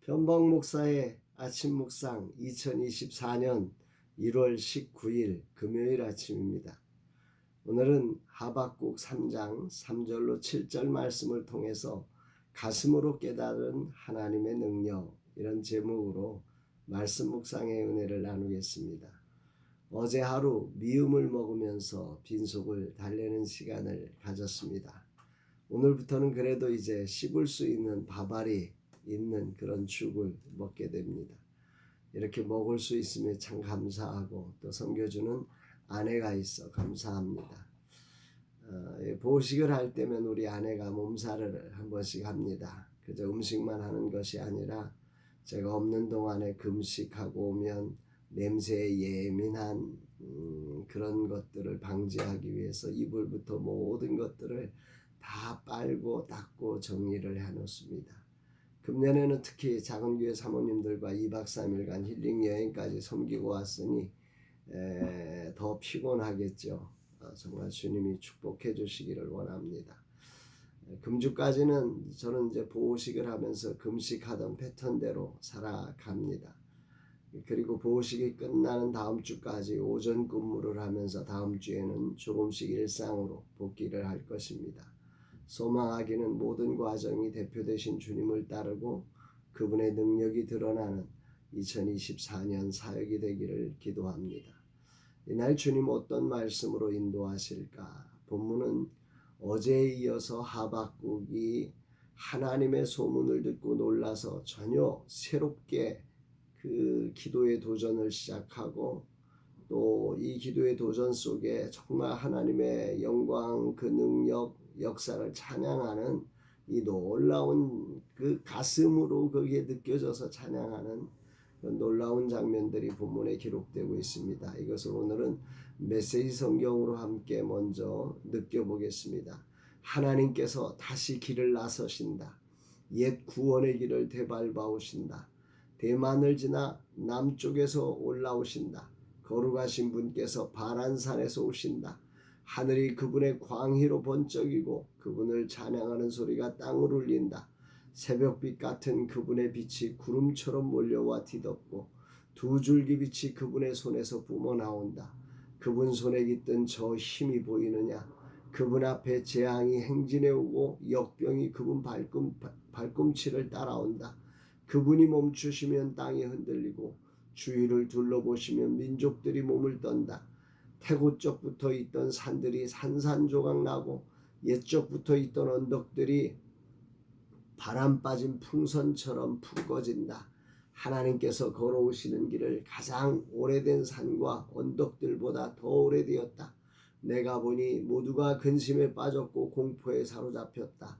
변방 목사의 아침 묵상 2024년 1월 19일 금요일 아침입니다. 오늘은 하박국 3장 3절로 7절 말씀을 통해서 가슴으로 깨달은 하나님의 능력, 이런 제목으로 말씀 묵상의 은혜를 나누겠습니다. 어제 하루 미음을 먹으면서 빈속을 달래는 시간을 가졌습니다. 오늘부터는 그래도 이제 씹을 수 있는 밥알이 있는 그런 죽을 먹게 됩니다. 이렇게 먹을 수 있으면 참 감사하고 또 섬겨주는 아내가 있어 감사합니다. 보식을 할 때면 우리 아내가 몸살을 한 번씩 합니다. 그저 음식만 하는 것이 아니라 제가 없는 동안에 금식하고 오면 냄새에 예민한 그런 것들을 방지하기 위해서 이불부터 모든 것들을 다 빨고 닦고 정리를 해놓습니다. 금년에는 특히 작은 교회 사모님들과 2박 3일간 힐링 여행까지 섬기고 왔으니 더 피곤하겠죠. 정말 주님이 축복해 주시기를 원합니다. 금주까지는 저는 이제 보호식을 하면서 금식하던 패턴대로 살아갑니다. 그리고 보호식이 끝나는 다음 주까지 오전 근무를 하면서 다음 주에는 조금씩 일상으로 복귀를 할 것입니다. 소망하기는 모든 과정이 대표되신 주님을 따르고 그분의 능력이 드러나는 2024년 사역이 되기를 기도합니다. 이날 주님 어떤 말씀으로 인도하실까? 본문은 어제에 이어서 하박국이 하나님의 소문을 듣고 놀라서 전혀 새롭게 그 기도의 도전을 시작하고 또 이 기도의 도전 속에 정말 하나님의 영광, 그 능력, 역사를 찬양하는 이 놀라운 그 가슴으로 그게 느껴져서 찬양하는 놀라운 장면들이 본문에 기록되고 있습니다. 이것을 오늘은 메시지 성경으로 함께 먼저 느껴보겠습니다. 하나님께서 다시 길을 나서신다. 옛 구원의 길을 되밟아 오신다. 대만을 지나 남쪽에서 올라오신다. 거룩하신 분께서 바란산에서 오신다. 하늘이 그분의 광희로 번쩍이고 그분을 찬양하는 소리가 땅을 울린다. 새벽빛 같은 그분의 빛이 구름처럼 몰려와 뒤덮고 두 줄기 빛이 그분의 손에서 뿜어나온다. 그분 손에 깃든 저 힘이 보이느냐? 그분 앞에 재앙이 행진해 오고 역병이 그분 발꿈치를 따라온다. 그분이 멈추시면 땅이 흔들리고 주위를 둘러보시면 민족들이 몸을 떤다. 태고쪽부터 있던 산들이 산산조각 나고 옛적부터 있던 언덕들이 바람 빠진 풍선처럼 푸거진다. 하나님께서 걸어오시는 길을 가장 오래된 산과 언덕들보다 더 오래되었다. 내가 보니 모두가 근심에 빠졌고 공포에 사로잡혔다.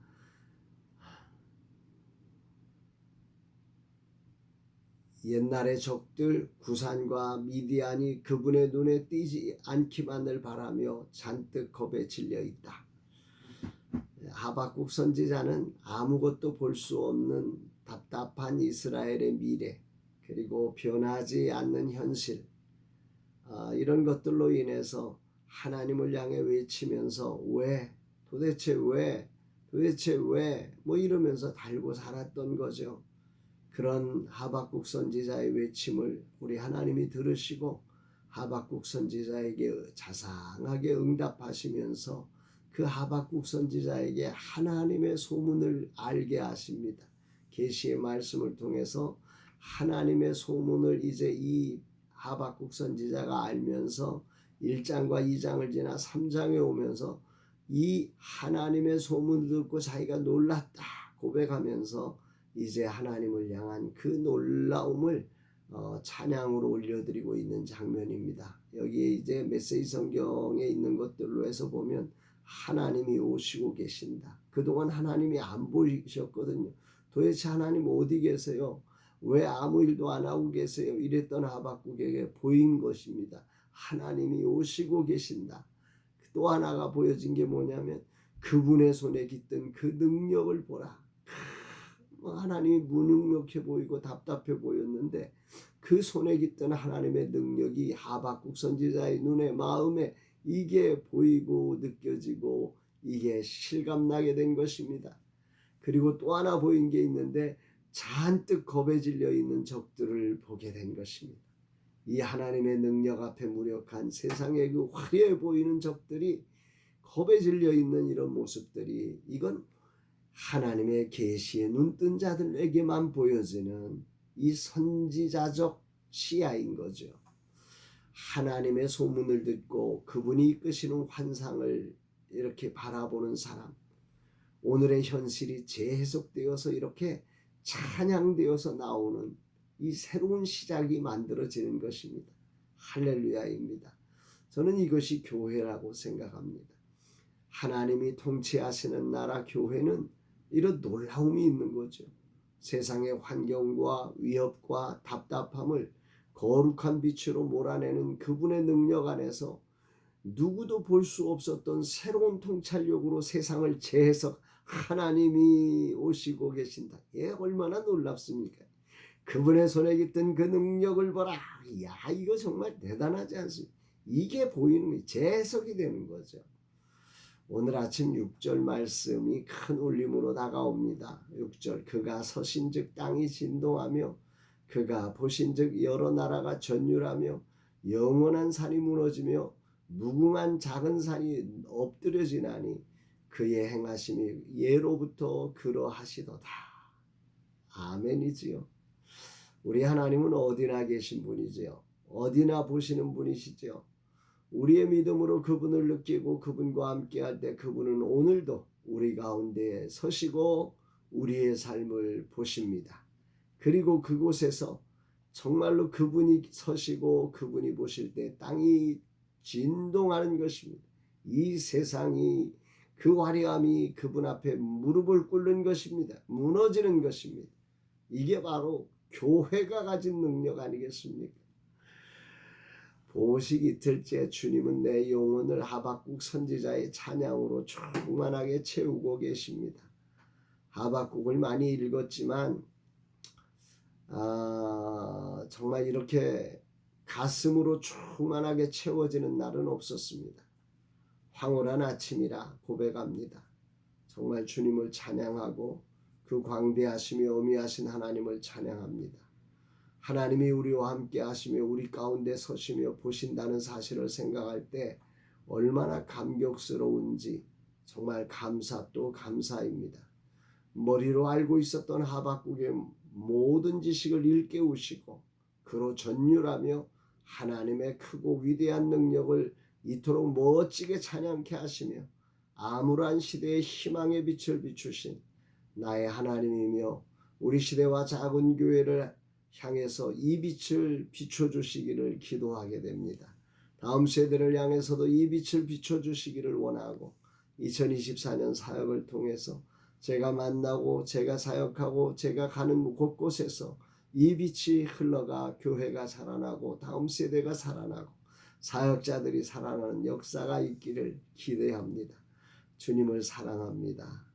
옛날의 적들 구산과 미디안이 그분의 눈에 띄지 않기만을 바라며 잔뜩 겁에 질려 있다. 하박국 선지자는 아무것도 볼 수 없는 답답한 이스라엘의 미래, 그리고 변하지 않는 현실, 이런 것들로 인해서 하나님을 향해 외치면서 도대체 왜 뭐 이러면서 달고 살았던 거죠. 그런 하박국 선지자의 외침을 우리 하나님이 들으시고 하박국 선지자에게 자상하게 응답하시면서 그 하박국 선지자에게 하나님의 소문을 알게 하십니다. 계시의 말씀을 통해서 하나님의 소문을 이제 이 하박국 선지자가 알면서 1장과 2장을 지나 3장에 오면서 이 하나님의 소문을 듣고 자기가 놀랐다 고백하면서 이제 하나님을 향한 그 놀라움을 찬양으로 올려드리고 있는 장면입니다. 여기에 이제 메시지 성경에 있는 것들로 해서 보면 하나님이 오시고 계신다. 그동안 하나님이 안 보이셨거든요. 도대체 하나님 어디 계세요? 왜 아무 일도 안 하고 계세요? 이랬던 하박국에게 보인 것입니다. 하나님이 오시고 계신다. 또 하나가 보여진 게 뭐냐면 그분의 손에 깃든 그 능력을 보라. 하나님이 무능력해 보이고 답답해 보였는데 그 손에 깃든 하나님의 능력이 하박국 선지자의 눈에 마음에 이게 보이고 느껴지고 이게 실감나게 된 것입니다. 그리고 또 하나 보인 게 있는데 잔뜩 겁에 질려 있는 적들을 보게 된 것입니다. 이 하나님의 능력 앞에 무력한 세상의 그 화려해 보이는 적들이 겁에 질려 있는 이런 모습들이, 이건 하나님의 계시에 눈뜬 자들에게만 보여지는 이 선지자적 시야인 거죠. 하나님의 소문을 듣고 그분이 이끄시는 환상을 이렇게 바라보는 사람, 오늘의 현실이 재해석되어서 이렇게 찬양되어서 나오는 이 새로운 시작이 만들어지는 것입니다. 할렐루야입니다. 저는 이것이 교회라고 생각합니다. 하나님이 통치하시는 나라 교회는 이런 놀라움이 있는 거죠. 세상의 환경과 위협과 답답함을 거룩한 빛으로 몰아내는 그분의 능력 안에서 누구도 볼 수 없었던 새로운 통찰력으로 세상을 재해석, 하나님이 오시고 계신다. 얼마나 놀랍습니까? 그분의 손에 깃든 그 능력을 보라. 야, 이거 정말 대단하지 않습니까? 이게 보이는, 재해석이 되는 거죠. 오늘 아침 6절 말씀이 큰 울림으로 다가옵니다. 6절, 그가 서신즉 땅이 진동하며 그가 보신즉 여러 나라가 전율하며 영원한 산이 무너지며 무궁한 작은 산이 엎드려지나니 그의 행하심이 예로부터 그러하시도다. 아멘이지요. 우리 하나님은 어디나 계신 분이지요. 어디나 보시는 분이시죠. 우리의 믿음으로 그분을 느끼고 그분과 함께할 때 그분은 오늘도 우리 가운데 서시고 우리의 삶을 보십니다. 그리고 그곳에서 정말로 그분이 서시고 그분이 보실 때 땅이 진동하는 것입니다. 이 세상이, 그 화려함이 그분 앞에 무릎을 꿇는 것입니다. 무너지는 것입니다. 이게 바로 교회가 가진 능력 아니겠습니까? 보식 이틀째 주님은 내 영혼을 하박국 선지자의 찬양으로 충만하게 채우고 계십니다. 하박국을 많이 읽었지만 정말 이렇게 가슴으로 충만하게 채워지는 날은 없었습니다. 황홀한 아침이라 고백합니다. 정말 주님을 찬양하고 그 광대하시며 어미하신 하나님을 찬양합니다. 하나님이 우리와 함께 하시며 우리 가운데 서시며 보신다는 사실을 생각할 때 얼마나 감격스러운지 정말 감사 또 감사입니다. 머리로 알고 있었던 하박국의 모든 지식을 일깨우시고 그로 전율하며 하나님의 크고 위대한 능력을 이토록 멋지게 찬양케 하시며 암울한 시대의 희망의 빛을 비추신 나의 하나님이며 우리 시대와 작은 교회를 향해서 이 빛을 비춰주시기를 기도하게 됩니다. 다음 세대를 향해서도 이 빛을 비춰주시기를 원하고 2024년 사역을 통해서 제가 만나고 제가 사역하고 제가 가는 곳곳에서 이 빛이 흘러가 교회가 살아나고 다음 세대가 살아나고 사역자들이 살아나는 역사가 있기를 기대합니다. 주님을 사랑합니다.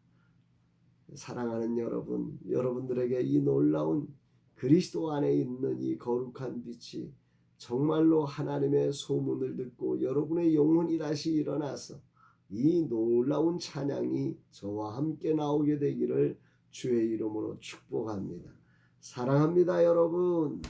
사랑하는 여러분, 여러분들에게 이 놀라운 그리스도 안에 있는 이 거룩한 빛이 정말로 하나님의 소문을 듣고 여러분의 영혼이 다시 일어나서 이 놀라운 찬양이 저와 함께 나오게 되기를 주의 이름으로 축복합니다. 사랑합니다, 여러분.